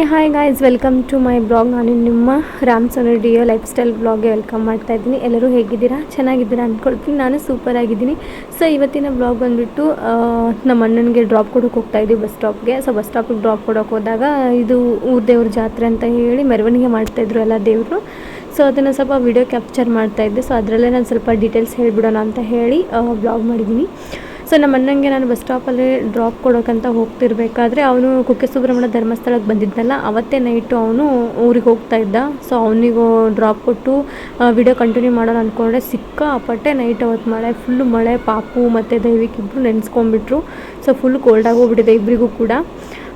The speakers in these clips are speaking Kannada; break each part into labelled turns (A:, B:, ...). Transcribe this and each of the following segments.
A: Hi guys, welcome to my blog. ನಾನು ನಿಮ್ಮ ರಾಮ್ ಸೋನು ಡಿಯೋ ಲೈಫ್ ಸ್ಟೈಲ್ ಬ್ಲಾಗ್ಗೆ ವೆಲ್ಕಮ್ ಮಾಡ್ತಾ ಇದ್ದೀನಿ. ಎಲ್ಲರೂ ಹೇಗಿದ್ದೀರಾ? ಚೆನ್ನಾಗಿದ್ದೀರಾ ಅಂದ್ಕೊಳ್ತೀನಿ. ನಾನು ಸೂಪರ್ ಆಗಿದ್ದೀನಿ. ಸೊ ಇವತ್ತಿನ ಬ್ಲಾಗ್ ಬಂದುಬಿಟ್ಟು ನಮ್ಮ ಅಣ್ಣನಿಗೆ ಡ್ರಾಪ್ ಕೊಡೋಕೆ ಹೋಗ್ತಾ ಇದ್ದೀವಿ ಬಸ್ ಸ್ಟಾಪ್ಗೆ. ಸೊ ಬಸ್ ಸ್ಟಾಪಿಗೆ ಡ್ರಾಪ್ ಕೊಡೋಕೆ ಹೋದಾಗ ಇದು ಊರ ದೇವ್ರ ಜಾತ್ರೆ ಅಂತ ಹೇಳಿ ಮೆರವಣಿಗೆ ಮಾಡ್ತಾಯಿದ್ರು ಎಲ್ಲ ದೇವರು. ಸೊ ಅದನ್ನು ಸ್ವಲ್ಪ ವಿಡಿಯೋ ಕ್ಯಾಪ್ಚರ್ ಮಾಡ್ತಾಯಿದ್ದೆ. ಸೊ ಅದರಲ್ಲೇ ನಾನು ಸ್ವಲ್ಪ ಡೀಟೇಲ್ಸ್ ಹೇಳಿಬಿಡೋಣ ಅಂತ ಹೇಳಿ ಬ್ಲಾಗ್ ಮಾಡಿದ್ದೀನಿ. ಸೊ ನಮ್ಮ ಅಣ್ಣಂಗೆ ನಾನು ಬಸ್ ಸ್ಟಾಪಲ್ಲಿ ಡ್ರಾಪ್ ಕೊಡೋಕ್ಕಂತ ಹೋಗ್ತಿರ್ಬೇಕಾದ್ರೆ ಅವನು ಕುಕ್ಕೆ ಸುಬ್ರಹ್ಮಣ್ಯ ಧರ್ಮಸ್ಥಳಕ್ಕೆ ಬಂದಿದ್ದನಲ್ಲ, ಅವತ್ತೇ ನೈಟು ಅವನು ಊರಿಗೆ ಹೋಗ್ತಾ ಇದ್ದ. ಸೊ ಅವನಿಗೂ ಡ್ರಾಪ್ ಕೊಟ್ಟು ವಿಡಿಯೋ ಕಂಟಿನ್ಯೂ ಮಾಡೋಣ ಅಂದ್ಕೊಂಡ್ರೆ ಸಿಕ್ಕಾಪಟ್ಟೆ ನೈಟ್ ಅವತ್ತು ಫುಲ್ಲು ಮಳೆ. ಪಾಪು ಮತ್ತು ದೈವಿಕ್ ಇಬ್ಬರು ನೆನೆಸ್ಕೊಂಡ್ಬಿಟ್ರು. ಸೊ ಫುಲ್ ಕೋಲ್ಡ್ ಆಗೋಗ್ಬಿಟ್ಟಿದೆ ಇಬ್ಬರಿಗೂ ಕೂಡ.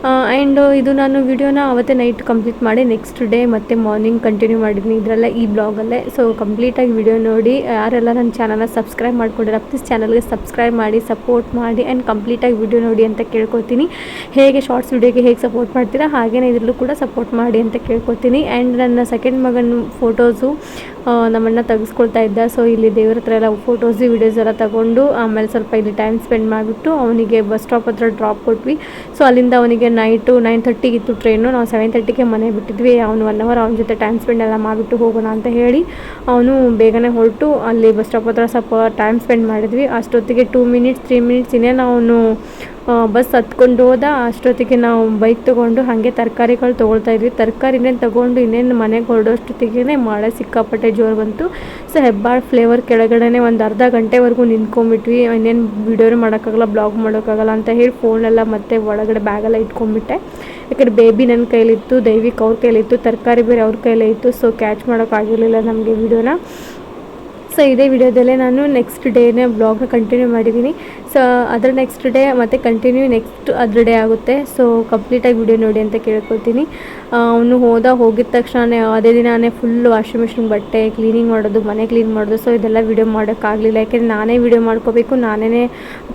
A: ಆ್ಯಂಡ್ ಇದು ನಾನು ವಿಡಿಯೋನ ಅವತ್ತೇ ನೈಟ್ ಕಂಪ್ಲೀಟ್ ಮಾಡಿ ನೆಕ್ಸ್ಟ್ ಡೇ ಮತ್ತು ಮಾರ್ನಿಂಗ್ ಕಂಟಿನ್ಯೂ ಮಾಡಿದ್ದೀನಿ ಇದರಲ್ಲೇ, ಈ ಬ್ಲಾಗಲ್ಲೇ. ಸೊ ಕಂಪ್ಲೀಟಾಗಿ ವಿಡಿಯೋ ನೋಡಿ. ಯಾರೆಲ್ಲ ನನ್ನ ಚಾನಲ್ನ ಸಬ್ಸ್ಕ್ರೈಬ್ ಮಾಡ್ಕೊಂಡಿರೋ ಪ್ಲೀಸ್ ಚಾನಲ್ಗೆ ಸಬ್ಸ್ಕ್ರೈಬ್ ಮಾಡಿ, ಸಪೋರ್ಟ್ ಮಾಡಿ ಆ್ಯಂಡ್ ಕಂಪ್ಲೀಟಾಗಿ ವಿಡಿಯೋ ನೋಡಿ ಅಂತ ಕೇಳ್ಕೊತೀನಿ. ಹೇಗೆ ಶಾರ್ಟ್ಸ್ ವಿಡಿಯೋಗೆ ಹೇಗೆ ಸಪೋರ್ಟ್ ಮಾಡ್ತೀರಾ ಹಾಗೇ ಇದರಲ್ಲೂ ಕೂಡ ಸಪೋರ್ಟ್ ಮಾಡಿ ಅಂತ ಕೇಳ್ಕೊತೀನಿ. ಆ್ಯಂಡ್ ನನ್ನ ಸೆಕೆಂಡ್ ಮಗನ ಫೋಟೋಸು ನಮ್ಮಣ್ಣ ತೆಗೆಸ್ಕೊಳ್ತಾ ಇದ್ದ. ಸೊ ಇಲ್ಲಿ ದೇವ್ರ ಹತ್ರ ಎಲ್ಲ ಫೋಟೋಸು ವೀಡಿಯೋಸ್ ಎಲ್ಲ ತಗೊಂಡು ಆಮೇಲೆ ಸ್ವಲ್ಪ ಇಲ್ಲಿ ಟೈಮ್ ಸ್ಪೆಂಡ್ ಮಾಡಿಬಿಟ್ಟು ಅವನಿಗೆ ಬಸ್ ಸ್ಟಾಪ್ ಹತ್ರ ಡ್ರಾಪ್ ಕೊಟ್ವಿ. ಸೊ ಅಲ್ಲಿಂದ ಅವನಿಗೆ ನೈಟು 9:30 ಇತ್ತು ಟ್ರೈನು. ನಾವು 7:30ಗೆ ಮನೆ ಬಿಟ್ಟಿದ್ವಿ. ಅವನು 1 hour ಅವನ ಜೊತೆ ಟೈಮ್ ಸ್ಪೆಂಡ್ ಎಲ್ಲ ಮಾಡಿಬಿಟ್ಟು ಹೋಗೋಣ ಅಂತ ಹೇಳಿ ಅವನು ಬೇಗನೆ ಹೊರಟು ಅಲ್ಲಿ ಬಸ್ ಸ್ಟಾಪ್ ಹತ್ರ ಸ್ವಲ್ಪ ಟೈಮ್ ಸ್ಪೆಂಡ್ ಮಾಡಿದ್ವಿ. ಅಷ್ಟೊತ್ತಿಗೆ 2 minutes 3 minutes ಇನ್ನೇನು ಅವನು ಬಸ್ ಹತ್ಕೊಂಡು ಹೋದ. ಅಷ್ಟೊತ್ತಿಗೆ ನಾವು ಬೈಕ್ ತೊಗೊಂಡು ಹಾಗೆ ತರಕಾರಿಗಳು ತೊಗೊಳ್ತಾಯಿದ್ವಿ. ತರಕಾರಿನೇನು ತೊಗೊಂಡು ಇನ್ನೇನು ಮನೆಗೆ ಹೊರಡೋಷ್ಟೊತ್ತಿಗೆ ಮಳೆ ಸಿಕ್ಕಾಪಟ್ಟೆ ಜೋರು ಬಂತು. ಸೊ ಹೆಬ್ಬಾಳು ಫ್ಲೇವರ್ ಕೆಳಗಡೆ ಒಂದು ಅರ್ಧ ಗಂಟೆವರೆಗೂ ನಿಂತ್ಕೊಂಡ್ಬಿಟ್ವಿ. ಇನ್ನೇನು ವಿಡಿಯೋನೇ ಮಾಡೋಕ್ಕಾಗಲ್ಲ, ಬ್ಲಾಗ್ ಮಾಡೋಕ್ಕಾಗಲ್ಲ ಅಂತ ಹೇಳಿ ಫೋನೆಲ್ಲ ಮತ್ತೆ ಒಳಗಡೆ ಬ್ಯಾಗೆಲ್ಲ ಇಟ್ಕೊಂಡ್ಬಿಟ್ಟೆ. ಯಾಕಂದರೆ ಬೇಬಿ ನನ್ನ ಕೈಲಿತ್ತು, ದೈವಿಕ್ ಅವ್ರ ಕೈಲಿತ್ತು, ತರಕಾರಿ ಬೇರೆ ಅವ್ರ ಕೈಲೇ ಇತ್ತು. ಸೊ ಕ್ಯಾಚ್ ಮಾಡೋಕ್ಕಾಗಿರಲಿಲ್ಲ ನಮಗೆ ವಿಡಿಯೋನ. ಸೊ ಇದೇ ವಿಡಿಯೋದಲ್ಲೇ ನಾನು ನೆಕ್ಸ್ಟ್ ಡೇನೇ ಬ್ಲಾಗ್ನ ಕಂಟಿನ್ಯೂ ಮಾಡಿದ್ದೀನಿ. ಸೊ ಅದರ ನೆಕ್ಸ್ಟ್ ಡೇ ಮತ್ತು ಕಂಟಿನ್ಯೂ ನೆಕ್ಸ್ಟ್ ಅದರ ಡೇ ಆಗುತ್ತೆ. ಸೊ ಕಂಪ್ಲೀಟಾಗಿ ವಿಡಿಯೋ ನೋಡಿ ಅಂತ ಕೇಳ್ಕೊತೀನಿ. ಅವನು ಹೋಗಿದ ತಕ್ಷಣ ಅದೇ ದಿನಾನೇ ಫುಲ್ ವಾಷಿಂಗ್ ಮಿಷಿನ್ ಬಟ್ಟೆ ಕ್ಲೀನಿಂಗ್ ಮಾಡೋದು, ಮನೆ ಕ್ಲೀನ್ ಮಾಡೋದು. ಸೊ ಇದೆಲ್ಲ ವಿಡಿಯೋ ಮಾಡೋಕ್ಕಾಗಲಿಲ್ಲ. ಯಾಕೆಂದರೆ ನಾನೇ ವಿಡಿಯೋ ಮಾಡ್ಕೋಬೇಕು, ನಾನೇ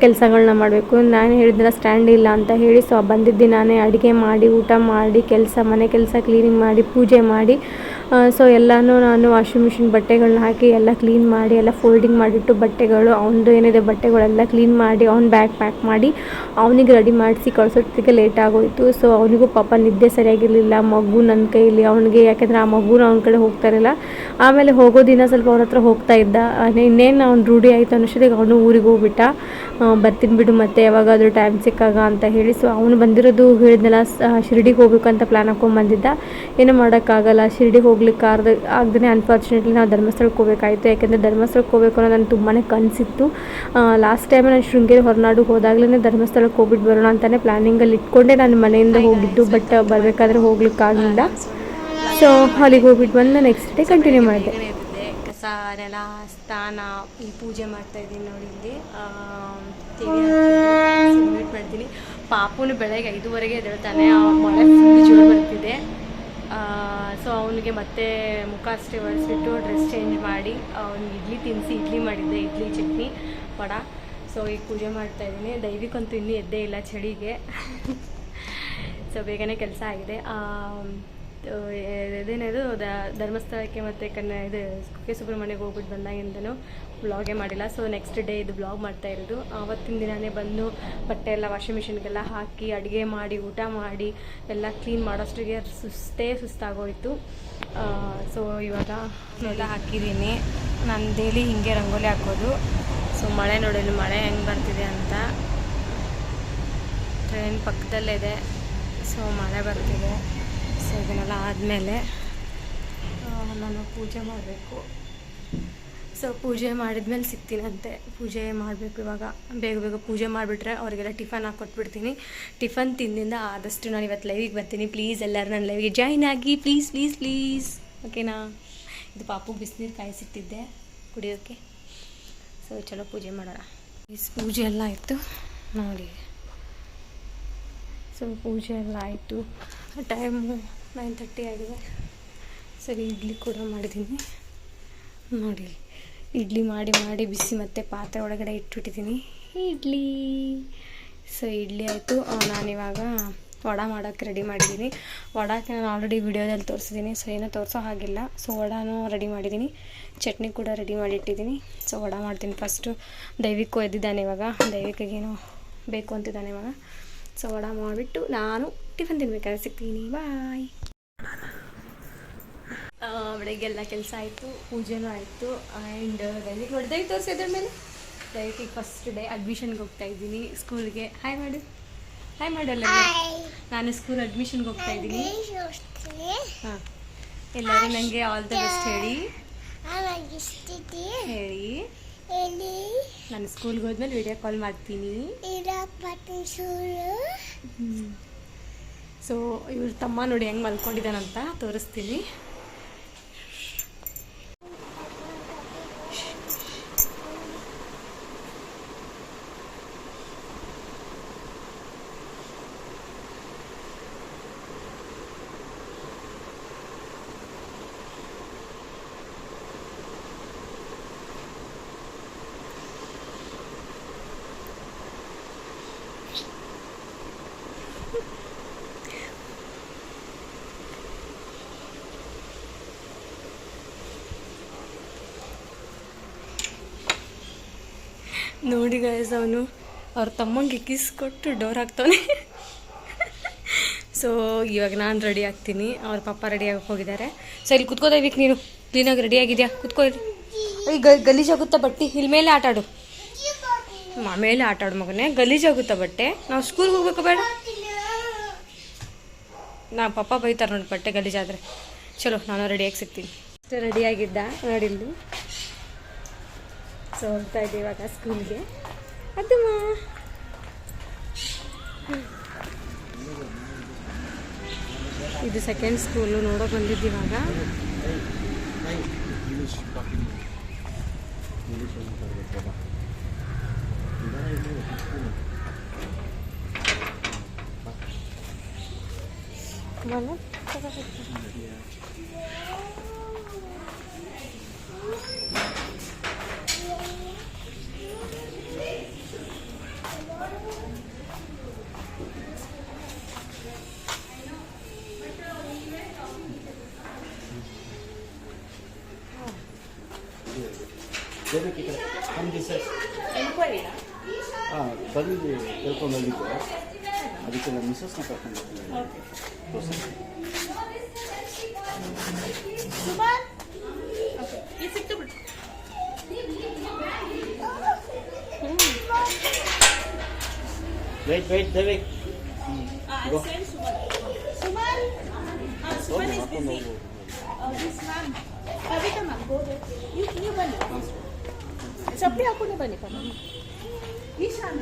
A: ಕೆಲಸಗಳನ್ನ ಮಾಡಬೇಕು. ನಾನು ಹೇಳಿದ್ನಲ್ಲ ಸ್ಟ್ಯಾಂಡ್ ಇಲ್ಲ ಅಂತ ಹೇಳಿ. ಸೊ ಬಂದಿದ್ದು ನಾನೇ ಅಡುಗೆ ಮಾಡಿ, ಊಟ ಮಾಡಿ, ಮನೆ ಕೆಲಸ ಕ್ಲೀನಿಂಗ್ ಮಾಡಿ, ಪೂಜೆ ಮಾಡಿ, ಸೊ ಎಲ್ಲನೂ ನಾನು ವಾಷಿಂಗ್ ಮಿಷಿನ್ ಬಟ್ಟೆಗಳನ್ನ ಹಾಕಿ ಎಲ್ಲ ಕ್ಲೀನ್ ಮಾಡಿ ಎಲ್ಲ ಫೋಲ್ಡಿಂಗ್ ಮಾಡಿಟ್ಟು ಬಟ್ಟೆಗಳು ಅವನದು ಏನಿದೆ ಬಟ್ಟೆಗಳೆಲ್ಲ ಕ್ಲೀನ್ ಮಾಡಿ ಅವ್ನ ಬ್ಯಾಗ್ ಪ್ಯಾಕ್ ಮಾಡಿ ಅವನಿಗೆ ರೆಡಿ ಮಾಡಿಸಿ ಕಳ್ಸೋತ್ತಿಗೆ ಲೇಟ್ ಆಗೋಯಿತು. ಸೊ ಅವನಿಗೂ ಪಾಪ ನಿದ್ದೆ ಸರಿಯಾಗಿರಲಿಲ್ಲ. ಮಗು ನನ್ನ ಕೈಯಲ್ಲಿ ಅವನಿಗೆ, ಯಾಕೆಂದರೆ ಆ ಮಗುನ ಅವನ ಕಡೆ ಹೋಗ್ತಾ ಇರಲಿಲ್ಲ. ಆಮೇಲೆ ಹೋಗೋ ದಿನ ಸ್ವಲ್ಪ ಅವ್ರ ಹತ್ರ ಹೋಗ್ತಾ ಇದ್ದ. ಇನ್ನೇನು ಅವ್ನು ರೂಢಿ ಆಯಿತು ಅನ್ನೋಷ್ಟೊತ್ತಿಗೆ ಅವನು ಊರಿಗೆ ಹೋಗ್ಬಿಟ್ಟ. ಬರ್ತೀನಿ ಬಿಡು ಮತ್ತೆ ಯಾವಾಗಾದರೂ ಟೈಮ್ ಸಿಕ್ಕಾಗ ಅಂತ ಹೇಳಿ. ಸೊ ಅವನು ಬಂದಿರೋದು ಹೇಳಿದ್ನಲ್ಲ ಶಿರ್ಡಿಗೆ ಹೋಗ್ಬೇಕಂತ ಪ್ಲ್ಯಾನ್ ಹಾಕ್ಕೊಂಡ್ಬಂದಿದ್ದ. ಏನೂ ಮಾಡೋಕ್ಕಾಗಲ್ಲ, ಶಿರ್ಡಿಗೆ ಹೋಗ್ಲಿಕ್ಕೆ ಆಗದೇ ಅನ್ಫಾರ್ಚುನೇಟ್ಲಿ ನಾವು ಧರ್ಮಸ್ಥಳಕ್ಕೆ ಹೋಗಬೇಕಾಯಿತು. ಯಾಕೆಂದರೆ ಧರ್ಮಸ್ಥಳಕ್ಕೆ ಹೋಗಬೇಕು ಅನ್ನೋ ನನಗೆ ತುಂಬಾ ಕನಸಿತ್ತು. ಲಾಸ್ಟ್ ಟೈಮ್ ನಾನು ಶೃಂಗೇರಿ ಹೊರನಾಡಿಗೆ ಹೋದಾಗಲೇ ಧರ್ಮಸ್ಥಳಕ್ಕೆ ಹೋಗ್ಬಿಟ್ಟು ಬರೋಣ ಅಂತಲೇ ಪ್ಲ್ಯಾನಿಂಗಲ್ಲಿ ಇಟ್ಕೊಂಡೆ ನಾನು ಮನೆಯಿಂದ ಹೋಗಿದ್ದು. ಬಟ್ ಬರಬೇಕಾದ್ರೆ ಹೋಗ್ಲಿಕ್ಕಾಗಲಿಲ್ಲ. ಸೊ ಅಲ್ಲಿಗೆ ಹೋಗ್ಬಿಟ್ಟು ಬಂದು ನೆಕ್ಸ್ಟ್ ಡೇ ಕಂಟಿನ್ಯೂ ಮಾಡಿದೆ.
B: ಕಸ ನೆಲ ಸ್ನಾನ ಈ ಪೂಜೆ ಮಾಡ್ತಾಯಿದ್ದೀನಿ ನೋಡಿ. ಇಲ್ಲಿ ಸಬ್ಮಿಟ್ ಮಾಡ್ತೀನಿ. ಪಾಪುನು ಬೆಳಗ್ಗೆ 5:30 ಎದ್ದೇಳ್ತಾನೆ. ಮಳೆ ಫುಲ್ ಜೋರು ಬರ್ತಿದೆ. ಸೊ ಅವನಿಗೆ ಮತ್ತೆ ಮುಖ ಅಷ್ಟೇ ಒರೆಸ್ಬಿಟ್ಟು ಡ್ರೆಸ್ ಚೇಂಜ್ ಮಾಡಿ ಅವ್ನಿಗೆ ಇಡ್ಲಿ ತಿನ್ನಿಸಿ ಇಡ್ಲಿ ಮಾಡಿದ್ದೆ, ಇಡ್ಲಿ ಚಟ್ನಿ ವಡ. ಸೊ ಈಗ ಪೂಜೆ ಮಾಡ್ತಾಯಿದ್ದೀನಿ. ದೈವಿಕಂತೂ ಇನ್ನೂ ಎದ್ದೇ ಇಲ್ಲ ಚಳಿಗೆ. ಸೊ ಬೇಗನೆ ಕೆಲಸ ಆಗಿದೆ. ಇದೇನೇದು ಧರ್ಮಸ್ಥಳಕ್ಕೆ ಮತ್ತು ಇದು ಕುಕ್ಕೆ ಸುಬ್ರಹ್ಮಣ್ಯಕ್ಕೆ ಹೋಗ್ಬಿಟ್ಟು ಬಂದಾಗಿಂದನೂ ಬ್ಲಾಗೇ ಮಾಡಿಲ್ಲ. ಸೊ ನೆಕ್ಸ್ಟ್ ಡೇ ಇದು ಬ್ಲಾಗ್ ಮಾಡ್ತಾ ಇರೋದು. ಆವತ್ತಿನ ದಿನವೇ ಬಂದು ಬಟ್ಟೆ ಎಲ್ಲ ವಾಷಿಂಗ್ ಮಿಷಿನ್ಗೆಲ್ಲ ಹಾಕಿ ಅಡುಗೆ ಮಾಡಿ ಊಟ ಮಾಡಿ ಎಲ್ಲ ಕ್ಲೀನ್ ಮಾಡೋಷ್ಟಿಗೆ ಸುಸ್ತಾಗೋಯಿತು. ಸೊ ಇವಾಗ ಎಲ್ಲ ಹಾಕಿದ್ದೀನಿ. ನಾನು ಡೈಲಿ ಹೀಗೆ ರಂಗೋಲಿ ಹಾಕೋದು. ಸೊ ಮಳೆ ನೋಡಲು ಮಳೆ ಹೆಂಗೆ ಬರ್ತಿದೆ ಅಂತ. ಟ್ರೈನ್ ಪಕ್ಕದಲ್ಲೇ ಇದೆ. ಸೊ ಮಳೆ ಬರ್ತಿದೆ. ಸೊ ಇದನ್ನೆಲ್ಲ ಆದಮೇಲೆ ನಾನು ಪೂಜೆ ಮಾಡಬೇಕು. ಸೊ ಪೂಜೆ ಮಾಡಿದ್ಮೇಲೆ ಸಿಗ್ತೀನಂತೆ. ಪೂಜೆ ಮಾಡಬೇಕು ಇವಾಗ. ಬೇಗ ಪೂಜೆ ಮಾಡಿಬಿಟ್ರೆ ಅವರಿಗೆಲ್ಲ ಟಿಫನ್ ಹಾಕ್ಕೊಟ್ಬಿಡ್ತೀನಿ. ಟಿಫನ್ ತಿಂದಿಂದ ಆದಷ್ಟು ನಾನು ಇವತ್ತು ಲೈವಿಗೆ ಬರ್ತೀನಿ. ಪ್ಲೀಸ್ ಎಲ್ಲರೂ ನನ್ನ ಲೈವಿಗೆ ಜಾಯ್ನ್ ಆಗಿ ಪ್ಲೀಸ್ ಪ್ಲೀಸ್ ಪ್ಲೀಸ್, ಓಕೆನಾ? ಇದು ಪಾಪು ಬಿಸಿನೀರು ಕಾಯಿಸಿಟ್ಟಿದ್ದೆ ಕುಡಿಯೋಕ್ಕೆ. ಸೊ ಚಲೋ ಪೂಜೆ ಮಾಡೋಣ. ಪೂಜೆ ಎಲ್ಲ ಆಯಿತು ನೋಡಿ. ಸೊ ಪೂಜೆ ಎಲ್ಲ ಆಯಿತು. ಟೈಮು 9:30 ಆಗಿದೆ. ಸರಿ ಇಡ್ಲಿ ಕೂಡ ಮಾಡಿದ್ದೀನಿ ನೋಡಿ. ಇಡ್ಲಿ ಮಾಡಿ ಬಿಸಿ ಮತ್ತು ಪಾತ್ರೆ ಒಳಗಡೆ ಇಟ್ಬಿಟ್ಟಿದ್ದೀನಿ ಇಡ್ಲಿ. ಸೊ ಇಡ್ಲಿ ಆಯಿತು. ನಾನಿವಾಗ ವಡ ಮಾಡೋಕ್ಕೆ ರೆಡಿ ಮಾಡಿದ್ದೀನಿ. ವಡಕ್ಕೆ ನಾನು ಆಲ್ರೆಡಿ ವಿಡಿಯೋದಲ್ಲಿ ತೋರಿಸಿದ್ದೀನಿ. ಸೊ ಏನೂ ತೋರಿಸೋ ಹಾಗಿಲ್ಲ. ಸೊ ವಡನೂ ರೆಡಿ ಮಾಡಿದ್ದೀನಿ, ಚಟ್ನಿ ಕೂಡ ರೆಡಿ ಮಾಡಿಟ್ಟಿದ್ದೀನಿ. ಸೊ ವಡ ಮಾಡ್ತೀನಿ ಫಸ್ಟು. ದೈವಿಕ್ಕೂ ಎದ್ದಿದ್ದಾನೆ ಇವಾಗ. ದೈವಿಕಗೇನೋ ಬೇಕು ಅಂತಿದ್ದಾನೆ ಇವಾಗ. ಸೊ ವಡ ಮಾಡಿಬಿಟ್ಟು ನಾನು ಟಿಫನ್ ತಿನ್ಬೇಕಾದ್ರೆ ಸಿಗ್ತೀನಿ. ಬಾಯ್. ಬೆಳಗ್ಗೆಲ್ಲ ಕೆಲಸ ಆಯಿತು, ಪೂಜೆನೂ ಆಯಿತು. ಆ್ಯಂಡ್ ದಯವಿಟ್ಟು ತೋರಿಸಿ ಇದ್ರ ಮೇಲೆ ದಯವಿಟ್ಟು ಫಸ್ಟ್ ಡೇ ಅಡ್ಮಿಷನ್ಗೆ ಹೋಗ್ತಾ ಇದ್ದೀನಿ ಸ್ಕೂಲ್ಗೆ. ಹಾಯ್ ಮಾಡು, ಹಾಯ್ ಮಾಡಲ್ಲ. ನಾನು ಸ್ಕೂಲ್ ಅಡ್ಮಿಷನ್ಗೆ ಹೋಗ್ತಾ ಇದ್ದೀನಿ. ಹಾಂ, ಎಲ್ಲರೂ ನನಗೆ ಆಲ್ ದ ಬೆಸ್ಟ್ ಹೇಳಿ ನಾನು ಸ್ಕೂಲ್ಗೆ ಹೋದ್ಮೇಲೆ ವಿಡಿಯೋ ಕಾಲ್ ಮಾಡ್ತೀನಿ. ಸೊ ಇವ್ರ ತಮ್ಮ ನೋಡಿ ಹೆಂಗೆ ಮಲ್ಕೊಂಡಿದ್ದಾನಂತ ತೋರಿಸ್ತೀನಿ. ನೋಡಿ ಗೈಸ್, ಅವನು ಅವ್ರ ತಮ್ಮಂಗೆ ಕಿಸ್ ಕೊಟ್ಟು ಡೋರ್ ಹಾಕ್ತಾನೆ. ಸೊ ಇವಾಗ ನಾನು ರೆಡಿ ಆಗ್ತೀನಿ, ಅವ್ರ ಪಪ್ಪ ರೆಡಿ ಆಗಕ್ಕೆ ಹೋಗಿದ್ದಾರೆ. ಸೊ ಇಲ್ಲಿ ಕುತ್ಕೋದಕ್ಕೆ ನೀನು ಕ್ಲೀನಾಗಿ ರೆಡಿ ಆಗಿದೆಯಾ? ಕುತ್ಕೋ. ಈಗ ಗಲೀಜಾಗುತ್ತಾ ಬಟ್ಟೆ, ಇಲ್ಲಿ ಮೇಲೆ ಆಟಾಡು. ಮೇಲೆ ಆಟಾಡು ಮಗನೇ, ಗಲೀಜಾಗುತ್ತಾ ಬಟ್ಟೆ. ನಾವು ಸ್ಕೂಲ್ಗೆ ಹೋಗ್ಬೇಕು ಬೇಡ? ನಾ ಪಪ್ಪ ಬೈತಾರೆ ನೋಡಿ ಬಟ್ಟೆ ಗಲೀಜಾದರೆ. ಚಲೋ, ನಾನು ರೆಡಿಯಾಗಿ ಸಿಗ್ತೀನಿ. ಅಷ್ಟೇ ರೆಡಿಯಾಗಿದ್ದ ನೋಡಿಲ್ಲಿ. ಸೊ ಹೋಗ್ತಾ ಇದ್ದೀವಿ ಇವಾಗ ಸ್ಕೂಲ್ಗೆ. ಅದಮ್ಮ ಇದು ಸೆಕೆಂಡ್ ಸ್ಕೂಲು ನೋಡೋಕೆ ಬಂದಿದ್ದೀವಾಗ.
C: ಬಂದು ಕೇಳ್ಕೊಂಡು ಹೋಗಿದ್ದೆ, ಅದಕ್ಕೆ ನಮ್ಮ ಮಿಸಸ್ನ ಕರ್ಕೊಂಡು ವೇಟ್ ದೇವಿಕ್
D: ಚಪ್ಪಲಿ ಹಾಕೊಂಡೆ ಬನ್ನಿ ಈಶಾನ.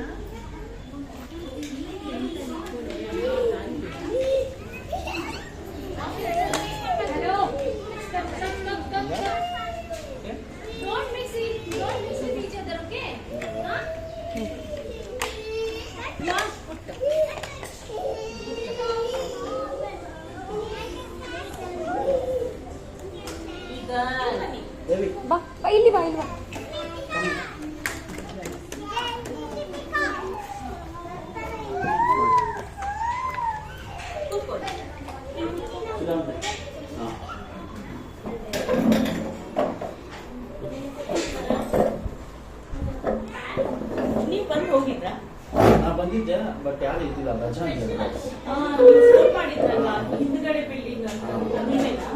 B: ಬಾ ಇಲ್ಲಿ ಬಾ, ಇಲ್ಲಿ ಬಾ.
D: ನೀವು ಬಂದು ಹೋಗಿದ್ರಾ?
C: ನಾ ಬಂದಿದ್ದೆ, ಬಟ್ ಯಾರು ಇದ್ದಿಲ್ಲ, ರಜಾ
D: ಮಾಡಿದ್ರಲ್ಲ ಹಿಂದ್ಗಡೆ ಬಿಲ್ಡಿಂಗ್ ಅಂತ, ನೀವೇನಾ?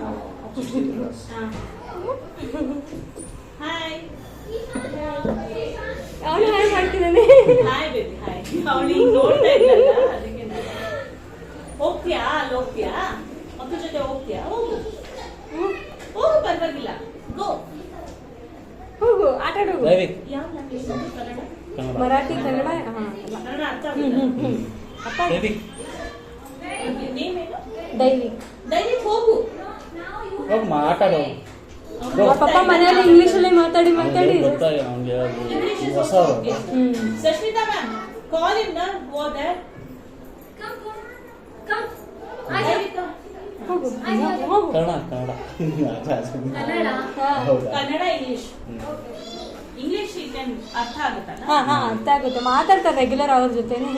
D: ಹಾಯ್,
B: ಅವನು ಹಾಯ್ ಮಾಡ್ತಿದ್ದಾನೆ.
D: Hi baby, hi. ಅವಳು ನೋಡ್ತಾ ಇದ್ದಲ್ಲ, ಅದಕ್ಕೆ ಹೋಗ್ತೀಯಾ? ಅಲ್ಲಿ ಹೋಗ್ತೀಯಾ? ಮಕ್ಕಳ ಜೊತೆ ಹೋಗ್ತೀಯಾ? ಹೋಗು ಹೋಗು, ಪರವಾಗಿಲ್ಲ, ಗೋ
B: ಹೋಗು, ಆಟ ಆಡು.
D: ಯಾವ ಲ್ಯಾಂಗ್ವೇಜ್? ಕನ್ನಡ,
B: ಮರಾಠಿ, ಕನ್ನಡ.
D: ಕನ್ನಡ ಅರ್ಥ ಆಗುತ್ತಾ? ನೇಮೇನು? ದೈವಿಕ್ ಹೋಗು,
C: ಮಾತಾಡೋ.
B: ಪಪ್ಪ ಮನೆಯಲ್ಲಿ ಇಂಗ್ಲಿಷಲ್ಲೇ ಮಾತಾಡಿ
D: Sushmita ma'am, call in go there. Kannada English ಅರ್ಥ ಆಗುತ್ತಲ್ಲ?
B: ಹಾ ಅರ್ಥ ಆಗುತ್ತೆ, ಮಾತಾಡ್ತಾರೆ ರೆಗ್ಯುಲರ್ ಅವ್ರ ಜೊತೆನೆ.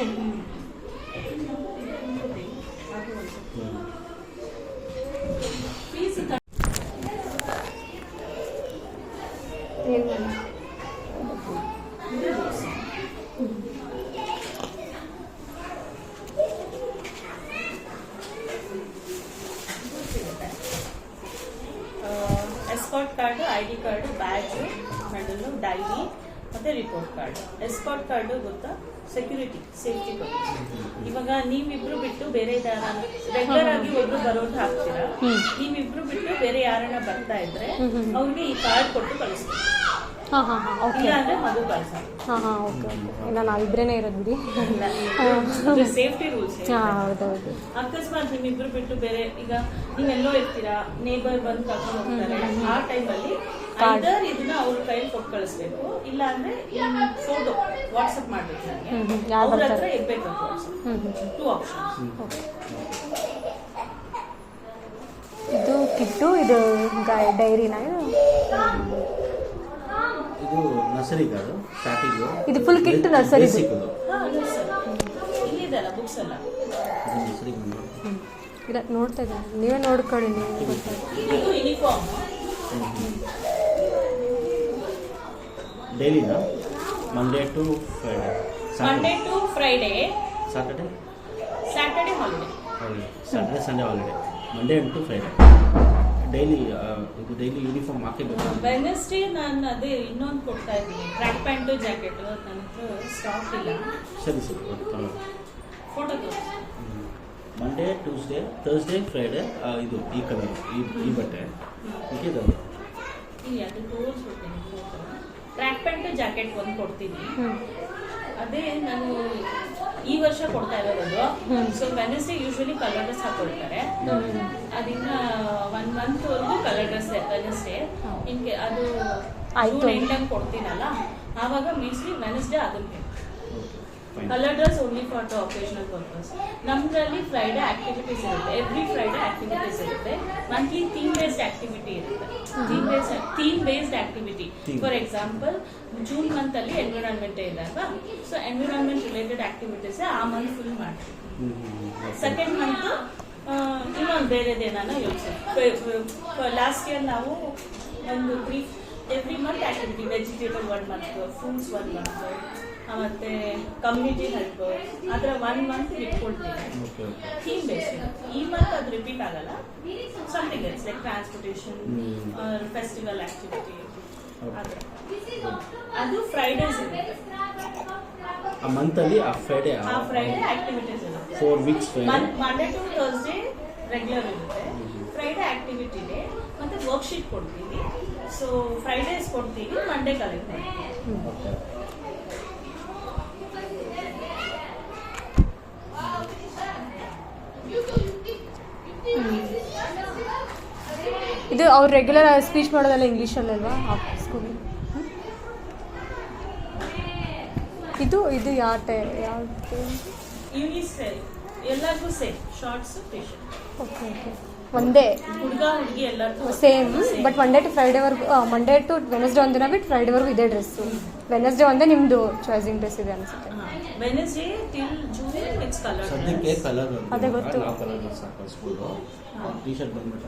D: Escort card, ID card, badge, medal, diary ಮತ್ತೆ ರಿಪೋರ್ಟ್ ಕಾರ್ಡ್. ಎಸ್ಕಾಟ್ ಕಾರ್ಡ್ ಗೊತ್ತಾ, ಸೆಕ್ಯೂರಿಟಿ, ಸೇಫ್ಟಿ ಕಾರ್ಡ್. ಇವಾಗ ನೀವಿಬ್ರು ಬಿಟ್ಟು ಬೇರೆ ರೆಗ್ಯುಲರ್ ಆಗಿ ಒಬ್ರು ಬರೋದು ಹಾಕ್ತೀರಾ, ನೀವಿಬ್ರು ಬಿಟ್ಟು ಬೇರೆ ಯಾರನ್ನ ಬರ್ತಾ ಇದ್ರೆ ಅವ್ರಿಗೆ ಈ ಕಾರ್ಡ್ ಕೊಟ್ಟು ಕಳಿಸ್ತೀವಿ.
A: ಹಾಂ ಹಾಂ ಹಾಂ ಓಕೆ.
D: ಇಲ್ಲ ಅಂದ್ರೆ ಮಗು ಕಳ್ಸೋದು.
A: ಹಾಂ ಹಾಂ ಓಕೆ ಓಕೆ. ಇಲ್ಲ ನಾವಿಬ್ಬರೇ ಇರೋದು ಬಿಡಿ.
D: Safety rules.
A: ಹಾಂ ಹೌದೌದು.
D: ಅಕಸ್ಮಾತ್ ನಿಮ್ಮಿಬ್ರು ಬಿಟ್ಟು ಬೇರೆ ಈಗ ನೀವೆಲ್ಲೋ ಇರ್ತೀರಾ, ನೇಬರ್ ಬಂದು ಕರ್ಕೊಂಡು ಹೋಗ್ತಾರೆ, ಆ ಟೈಮಲ್ಲಿ ಐದರ್ ಇದನ್ನ ಅವ್ರ ಕೈಲಿ ಕೊಟ್ಟು ಕಳಿಸ್ಬೇಕು, ಇಲ್ಲ ಅಂದ್ರೆ ಫೋಟೋ ವಾಟ್ಸಪ್ ಮಾಡ್ಬೇಕು ನನಗೆ, ಅವ್ರ ಹತ್ರ ಇರ್ಬೇಕು ಅಂತ ವಾಟ್ಸಪ್. 2 ಆಪ್ಷನ್ಸ್.
A: ಇದು ಕಿಟ್ಟು, ಇದು ಡೈರಿನಾ?
C: ಇದು ನರ್ಸರಿ ಕಾರ್ಡು ಸ್ಟಾರ್ಟಿಂಗು.
A: ಇದು ಫುಲ್ ಕಿಟ್ ನರ್ಸರಿ.
D: ಇಲ್ಲಿದೆಲ್ಲ ಬುಕ್ಸ್ ಎಲ್ಲ
C: ನರ್ಸರಿ
A: ಇಲ್ಲ ನೋಡ್ತಾ ಇದ್ದೀನಿ, ನೀವೇ ನೋಡ್ಕೊಳ್ಳಿ. ನೀವು
D: ಇದು ಯೂನಿಫಾರ್ಮ್.
C: ಡೈಲಿನಾ? Monday to Friday.
D: Monday to Friday.
C: Saturday
D: holiday.
C: Saturday Sunday holiday. Monday to Friday daily. ಇದು ಡೈಲಿ ಯೂನಿಫಾರ್ಮ್ ಹಾಕಬೇಕು.
D: ವೆಡ್ನೆಸ್ಡೇ ನಾನು ಅದೇ ಇನ್ನೊಂದು ಕೊಡ್ತಾ ಇದ್ದೀನಿ, ಟ್ರ್ಯಾಕ್ ಪ್ಯಾಂಟು ಜಾಕೆಟ್. ನನ್ನ ಹತ್ರ ಸ್ಟಾಕ್ ಇಲ್ಲ.
C: ಸರಿ ಸರಿ ಪರವಾಗಿಲ್ಲ.
D: ಫೋಟೋ ತೋರಿಸಿ.
C: ಮಂಡೇ, ಟ್ಯೂಸ್ಡೇ, ಥರ್ಸ್ಡೇ, ಫ್ರೈಡೆ ಇದು ಈ ಕಲರ್, ಈ ಬಟ್ಟೆ ಇದು.
D: ಇಲ್ಲಿ ಅದು ತೋರಿಸ್ಬಿಡ್ತೀನಿ ಫೋಟೋ. ಟ್ರ್ಯಾಕ್ ಪ್ಯಾಂಟು ಜಾಕೆಟ್ ಒಂದು ಕೊಡ್ತೀನಿ. ಅದೇ ನಾನು ಈ ವರ್ಷ ಕೊಡ್ತಾ ಇರೋದು. So Wednesday usually colour dress ಹಾಕೊಳ್ತಾರೆ. ಅದಿನ್ನ 1 ಮಂತ್ ವರೆಗೂ ಕಲರ್ ಡ್ರೆಸ್ ವೆಡ್ನೆಸ್ಡೇ. ಅದು ಜೂನ್ ಎಂಡಲ್ಲಿ ಕೊಡ್ತೀನಲ್ಲ, ಆವಾಗ ಮೀನ್ಸ್ಲಿ ವೆಡ್ನೆಸ್ಡೇ ಅದಕ್ಕೆ colour dress only for the occasional purpose. ನಮ್ಮದ್ರಲ್ಲಿ ಫ್ರೈಡೆ ಆಕ್ಟಿವಿಟೀಸ್ ಇರುತ್ತೆ, ಎವ್ರಿ ಫ್ರೈಡೆ ಆಕ್ಟಿವಿಟೀಸ್ ಇರುತ್ತೆ. ಮಂತ್ಲಿ ಥೀಮ್ ಬೇಸ್ಡ್ ಆಕ್ಟಿವಿಟಿ ಇರುತ್ತೆ. Theme based activity. For example June month ಅಲ್ಲಿ ಎನ್ವಿರಾನ್ಮೆಂಟ್ ಇದ್ದಾಗ, ಸೊ ಎನ್ವಿರಾನ್ಮೆಂಟ್ ರಿಲೇಟೆಡ್ ಆಕ್ಟಿವಿಟೀಸ್ ಆ ಮಂತ್ ಫುಲ್ ಮಾಡ್ತೀವಿ. ಸೆಕೆಂಡ್ ಮಂತ್ ಇನ್ನೊಂದು ಬೇರೆದೇನ ಯೋಚಿಸಿ. ಲಾಸ್ಟ್ ಇಯರ್ ನಾವು ಒಂದು every month activity, vegetable 1 month, fruits 1 month, ಮತ್ತೆ ಕಮ್ಯುನಿಟಿ ಹೆಲ್ಪ್, ಅದರ 1 ಮಂತ್ ಇಟ್ಕೊಳ್ತೀವಿ. Theme based. ಈ ಮಂತ್ ಅದು ರಿಪೀಟ್ ಆಗಲ್ಲ. Something else like transportation, festival activity, ಅದು ಫ್ರೈಡೇಸ್ ಇರುತ್ತೆ.
C: ಆ ಮಂತಲ್ಲಿ ಆ ಫ್ರೈಡೆ
D: ಆಕ್ಟಿವಿಟೀಸ್ ಇರುತ್ತೆ.
C: 4 weeks
D: Monday to Thursday regular ಇರುತ್ತೆ. ಫ್ರೈಡೆ ಆಕ್ಟಿವಿಟಿ ಡೇ ಮತ್ತೆ ವರ್ಕ್ಶೀಟ್ ಕೊಡ್ತೀವಿ. ಸೊ ಫ್ರೈಡೇಸ್ ಕೊಡ್ತೀವಿ, ಮಂಡೇ ಕಲೆಕ್ಟ್ ಮಾಡ್ತೀವಿ.
A: ಇದು ಅವ್ರು ರೆಗ್ಯುಲರ್ ಸ್ಪೀಚ್ ಮಾಡೋದಲ್ಲ ಇಂಗ್ಲೀಷಲ್ಲಲ್ವಾ ಸ್ಕೂಲಲ್ಲಿ? ಇದು ಯಾವ್ದು
D: ಯೂನಿಸೆಲ್ ಎಲ್ಲರಿಗೂ same, shorts T shirt.
A: Okay okay. ಒಂದೇ
D: ಹುಡುಗ ಹುಡುಗಿ ಎಲ್ಲರಿಗೂ
A: ಸೇಮ್. ಬಟ್ ಮಂಡೇ ಟು ಫ್ರೈಡೇವರೆಗೂ, ಮಂಡೇ ಟು ವೆನಸ್ಡೇ ಒಂದಿನ ಬಿಟ್ಟು ಫ್ರೈಡೇವರೆಗೂ ಇದೇ ಡ್ರೆಸ್ಸು. ವೆನಸ್ಡೇ ಒಂದೇ ನಿಮ್ಮದು ಚಾಯ್ಸಿಂಗ್ ಡ್ರೆಸ್ ಇದೆ ಅನಿಸುತ್ತೆ.
D: Wednesday till June it's colour.
C: ಸದ್ಯಕ್ಕೆ ಕಲರ್
A: ಅದೇ ಗೊತ್ತು.
C: ನಾವು ಕಲರ್ ಡ್ರೆಸ್ ಹಾಕೋ ಸ್ಕೂಲು. ಟಿ ಶರ್ಟ್ ಬಂದ್ಬಿಟ್ಟು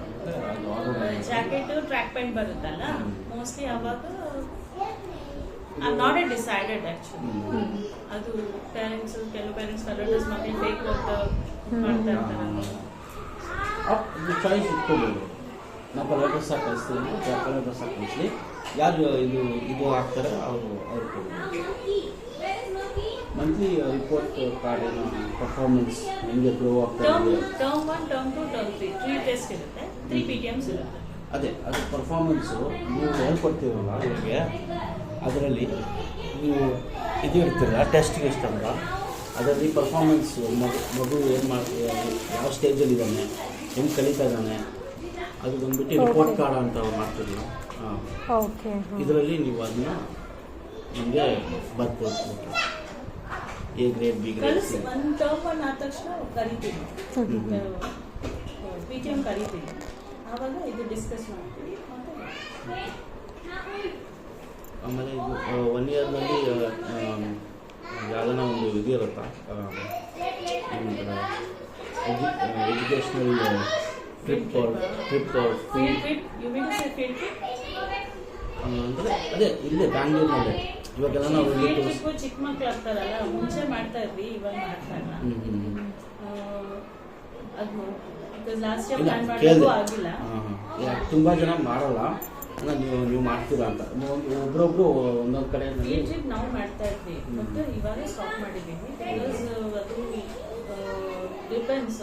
C: ಅದು ಆರ್ಡರ್
D: ಜಾಕೆಟ್ ಟ್ರ್ಯಾಕ್ ಪ್ಯಾಂಟ್ ಬರುತ್ತಲ್ಲ, ಮೋಸ್ಟ್ಲಿ ಅವಾಗ I not at decided actually. ಅದು ಪೇರೆಂಟ್ಸ್, ಕೆಲವು ಪೇರೆಂಟ್ಸ್ ಕಲರ್ ಡ್ರೆಸ್ ಮಕ್ಕಳು ಬೇಕು ಅಂತ ಮಾಡ್ತಾ ಇರ್ತಾರೆ.
C: ಚಾಯ್ಸ್ ಇಟ್ಕೋಬೋದು. ನಾವು ಕಲರ್ ಡ್ರೆಸ್ ಹಾಕಿ ಕಳಿಸ್ತೀವಿ, ಕಲರ್ ಡ್ರೆಸ್ ಹಾಕಿ ಕಳಿಸ್ಲಿ. ಯಾರು ಇದು ಹಾಕ್ತಾರೆ ಅವರು ಕೊಡ್ಬೋದು. ಮಂತ್ಲಿ ರಿಪೋರ್ಟ್ ಕಾರ್ಡ್ ಏನು ಪರ್ಫಾರ್ಮೆನ್ಸ್ ಹೆಂಗೆ ಗ್ರೋ ಆಗ್ತಾ ಇದೆ.
D: ಟರ್ಮ್ 1, ಟರ್ಮ್ 2, ಟರ್ಮ್ 3 3 ಟೆಸ್ಟ್ ಇರುತ್ತೆ, 3 PTMs ಇರುತ್ತೆ.
C: ಅದೇ ಅದು ಪರ್ಫಾರ್ಮೆನ್ಸು ನೀವು ಹೇಳ್ಕೊಡ್ತೀರಲ್ಲ ಅವರಿಗೆ, ಅದರಲ್ಲಿ ನೀವು ಇದು ಇರ್ತೀರಲ್ಲ ಟೆಸ್ಟ್ಗೆ ಇಷ್ಟಂತ, ಅದರಲ್ಲಿ ಪರ್ಫಾರ್ಮೆನ್ಸ್ ಮಗು ಏನು ಮಾಡ್ತೀವಿ, ಯಾವ ಸ್ಟೇಜಲ್ಲಿ ಇದ್ದಾನೆ, ಹೆಂಗೆ ಕಲಿತಾ ಇದ್ದಾನೆ, ಅದು ಬಂದ್ಬಿಟ್ಟು ರಿಪೋರ್ಟ್ ಕಾರ್ಡ್ ಅಂತ ಮಾಡ್ತಿರಲ್ಲ.
A: ಓಕೆ.
C: ಇದರಲ್ಲಿ ನೀವು ಅದನ್ನ ನಿಮಗೆ ಬರ್ಬೋದು. A grade, B grade.
D: ಒಂದು ಟರ್ಮ್ 1 ಆದ ತಕ್ಷಣ ಕರಿತೀವಿ, PTM ಕರಿತೀವಿ. ಆವಾಗ ಇದು ಡಿಸ್ಕಸ್ ಮಾಡ್ತೀವಿ.
C: ಆಮೇಲೆ ಇದು 1 ಇಯರ್ನಲ್ಲಿ ಯಾವುದನ್ನ ಒಂದು ಇದು ಇರುತ್ತಾ, ಎಜುಕೇಷ್ನಲ್ ಟ್ರಿಪ್ ಅಂದರೆ ಅದೇ ಇಲ್ಲೇ ಬ್ಯಾಂಗ್ಳೂರಿನಲ್ಲೇ. ಇವಾಗೆಲ್ಲ ನಾವು
D: ಚಿಕ್ಕ ಮಕ್ಳು ಆಗ್ತಾರಲ್ಲ, ಮುಂಚೆ ಮಾಡ್ತಾ ಇದ್ವಿ, ಇವಾಗ ಮಾಡ್ತಾ ಇಲ್ಲ. ಅದು ಲಾಸ್ಟ್ ಇಯರ್ ಪ್ಲಾನ್ ಮಾಡೋದು ಆಗಿಲ್ಲ.
C: ತುಂಬ ಜನ ಮಾಡಲ್ಲ. ನೀವು ಮಾಡ್ತೀರಾ ಅಂತ ಒಬ್ರೊಬ್ರು ಒಂದೊಂದು ಕಡೆ
D: PG ನಾವು ಮಾಡ್ತಾ ಇದ್ವಿ ಮತ್ತು ಇವಾಗ ಸ್ಟಾಪ್ ಮಾಡಿದ್ದೀವಿ ಬಿಕಾಸ್ ಅದು ಡಿಪೆಂಡ್ಸ್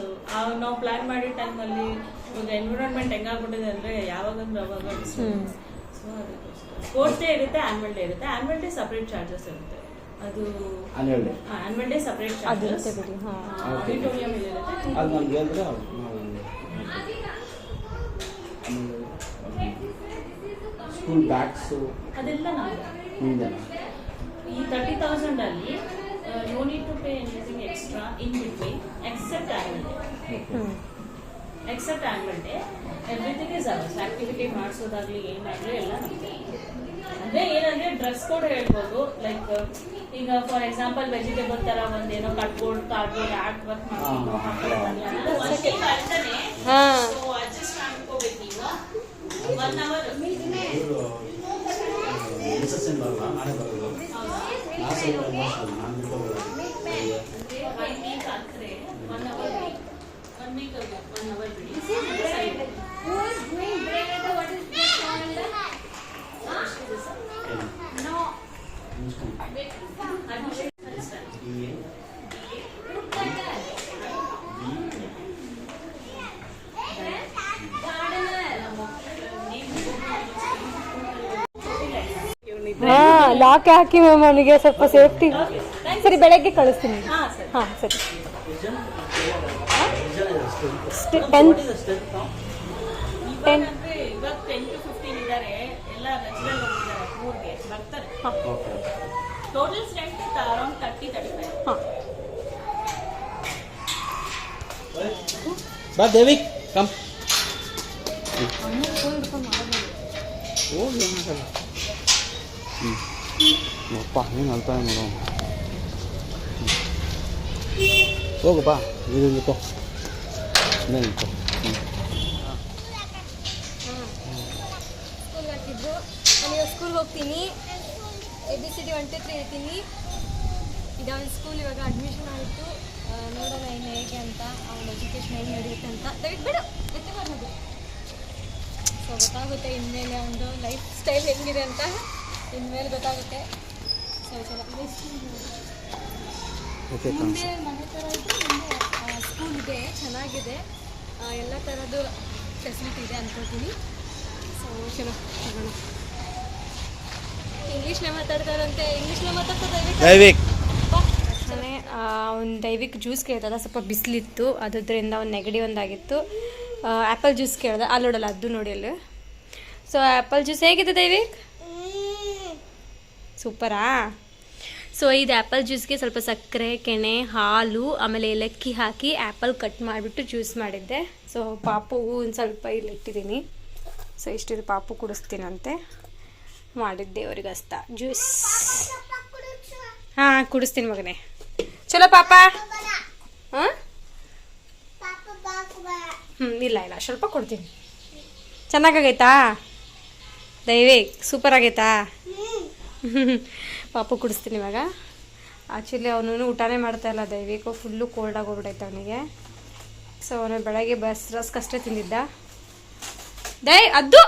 D: ನಾವು ಪ್ಲಾನ್ ಮಾಡಿದ ಟೈಮಲ್ಲಿ ಇವಾಗ ಎನ್ವಿರಾನ್ಮೆಂಟ್ ಹೆಂಗಾಗ್ಬಿಟ್ಟಿದೆ ಅಂದರೆ ಯಾವಾಗಂದ್ರೆ ಅವಾಗ ಡಿಸ್ಟರ್ಬೆನ್ಸ್. ಸೊ ಅದಕ್ಕೋಸ್ಕರ ಸ್ಪೋರ್ಟ್ಸ್ ಡೇ ಇರುತ್ತೆ, ಆನ್ಯುವಲ್ ಡೇ ಇರುತ್ತೆ. ಆನ್ಯುವಲ್ ಡೇ ಸಪ್ರೇಟ್ ಚಾರ್ಜಸ್ ಇರುತ್ತೆ. ಅದು annual day separate charges auditorium ಇರುತ್ತೆ.
C: ಅದು ನನಗೆ ಹೇಳಿದ್ರೆ ಸ್ಕೂಲ್ ಬ್ಯಾಗ್ಸು
D: ಅದೆಲ್ಲ ನಾವು
C: ನಿಮ್ದೆಲ್ಲ
D: ಈ 30,000 ಅಲ್ಲಿ no need to pay anything extra in between except annual day everything is ours. Activity ಮಾಡಿಸೋದಾಗ್ಲಿ ಏನಾಗಲಿ ಎಲ್ಲ ನಮಗೆ. ಅಂದರೆ ಏನಂದರೆ ಡ್ರೆಸ್ ಕೋಡ್ ಹೇಳ್ಬೋದು. ಲೈಕ್ ಈಗ ಫಾರ್ ಎಕ್ಸಾಂಪಲ್ ವೆಜಿಟೇಬಲ್ ಥರ ಒಂದೇನೋ ಕಟ್ಬೋರ್ಡ್ ಕಾರ್ಡ್ಬೋರ್ಡ್ ಆರ್ಟ್ ವರ್ಕ್ ಮಾಡ್ಕೊಂಡು ಅಡ್ಜಸ್ಟ್ ಮಾಡ್ಕೋಬೇಕು. ನೀವು 1 hour
C: ನಾನೇ ಬರೋದು
A: ಲಾಕ್ ಹಾಕಿ ಮ್ಯಾಮ್ ಅವನಿಗೆ ಸ್ವಲ್ಪ ಸೇಫ್ಟಿ. ಸರಿ, ಬೆಳಗ್ಗೆ ಕಳಿಸ್ತೀನಿ. ಹಾಂ ಸರಿ.
D: 10 to 15 ಇದ್ದಾರೆ. ಎಲ್ಲ ರಜೆಗಳು ಹೋಗಿದ್ದಾರೆ, ಊರಿಗೆ ಬರ್ತಾರೆ. Total strength around 30-35.
A: ಹಾಂ
C: ಬಾ ದೇವಿಕ್ ಕಮ್. ಹೋಗಿ ಏನಾಗಲ್ಲ. ಅಪ್ಪ ಏನು ಅಳ್ತಾ ನೋಡು. ಹೋಗಪ್ಪ, ಇದು ನಿಂತು ನಿಂತು.
A: ಸ್ಕೂಲ್ಗೆ ಹಾಕಿದ್ರು. ನಾನೀಗ ಸ್ಕೂಲ್ಗೆ ಹೋಗ್ತೀನಿ. ABCD 1 2 3 ಹೇಳ್ತೀನಿ. ಇದೊಂದು ಸ್ಕೂಲ್ ಇವಾಗ ಅಡ್ಮಿಷನ್ ಆಯಿತು. ನೋಡೋಣ ಇನ್ನು ಹೇಗೆ ಅಂತ, ಅವನ ಎಜುಕೇಷನ್ ಹೇಗೆ ನಡೆಯುತ್ತೆ ಅಂತ. ದಯವಿಟ್ಟು ಬೇಡ ಎತ್ತೆ ಬರೋದು. ಸೊ ಗೊತ್ತಾಗುತ್ತೆ ಇನ್ಮೇಲೆ ಒಂದು ಲೈಫ್ ಸ್ಟೈಲ್ ಹೆಂಗಿದೆ ಅಂತ ಇನ್ಮೇಲೆ ಗೊತ್ತಾಗುತ್ತೆ. ಸೊ ಮುಂದೆ ಮನೆ ಥರ ಇದ್ದರೆ ಮುಂದೆ ಸ್ಕೂಲ್ ಇದೆ, ಚೆನ್ನಾಗಿದೆ, ಎಲ್ಲ ಥರದ್ದು ಫೆಸಿಲಿಟಿ ಇದೆ ಅಂದ್ಕೊಳ್ತೀನಿ. ಸೊ ಚಲೋ ಹೋಗೋಣ. ಇಂಗ್ಲೀಷ್ನೇ ಮಾತಾಡ್ತಾರಂತೆ, ಇಂಗ್ಲೀಷ್ನೇ
C: ದೈವಿಕ್
B: ಅವ್ನು ದೈವಿಕ್ ಜ್ಯೂಸ್ ಕೇಳ್ದ. ಸ್ವಲ್ಪ ಬಿಸಿಲಿತ್ತು, ಅದರಿಂದ ಒಂದು ನೆಗಡಿ ಒಂದಾಗಿತ್ತು. ಆ್ಯಪಲ್ ಜ್ಯೂಸ್ ಕೇಳ್ದೆ. ಅಲ್ಲಿ ನೋಡಲ್ಲ, ಅದು ನೋಡಿ ಅಲ್ಲಿ. ಸೊ ಆ್ಯಪಲ್ ಜ್ಯೂಸ್ ಹೇಗಿದೆ ದೈವಿಕ್? ಸೂಪರಾ? ಸೊ ಇದು ಆ್ಯಪಲ್ ಜ್ಯೂಸ್ಗೆ ಸ್ವಲ್ಪ ಸಕ್ಕರೆ, ಕೆನೆ, ಹಾಲು, ಆಮೇಲೆ ಏಲಕ್ಕಿ ಹಾಕಿ ಆ್ಯಪಲ್ ಕಟ್ ಮಾಡಿಬಿಟ್ಟು ಜ್ಯೂಸ್ ಮಾಡಿದ್ದೆ. ಸೊ ಪಾಪುಗೂ ಒಂದು ಸ್ವಲ್ಪ ಇಲ್ಲಿ ಇಟ್ಟಿದ್ದೀನಿ. ಸೊ ಇಷ್ಟಿದು ಪಾಪು ಕುಡಿಸ್ತೀನಂತೆ ಮಾಡಿದ್ದೆ ಅವ್ರಿಗಸ್ತ ಜ್ಯೂಸ್. ಹಾಂ ಕುಡಿಸ್ತೀನಿ ಮಗನೇ. ಚಲೋ ಪಾಪ. ಹಾಂ ಇಲ್ಲ ಸ್ವಲ್ಪ ಕೊಡ್ತೀನಿ. ಚೆನ್ನಾಗಾಗೈತಾ ದೈವಿಕ್? ಸೂಪರ್ ಆಗೈತಾ? ಪಾಪು ಕುಡಿಸ್ತೀನಿ ಇವಾಗ. ಆ್ಯಕ್ಚುಲಿ ಅವನು ಊಟನೇ ಮಾಡ್ತಾಯಿಲ್ಲ ದೈವಿಕ್, ಫುಲ್ಲು ಕೋಲ್ಡ್ ಆಗೋಗ್ಬಿಟ್ಟೈತೆ ಅವನಿಗೆ. ಸೊ ಅವನು ಬೆಳಗ್ಗೆ ರಸ್ಕ್ ಅಷ್ಟೇ ತಿಂದಿದ್ದ. ಅದು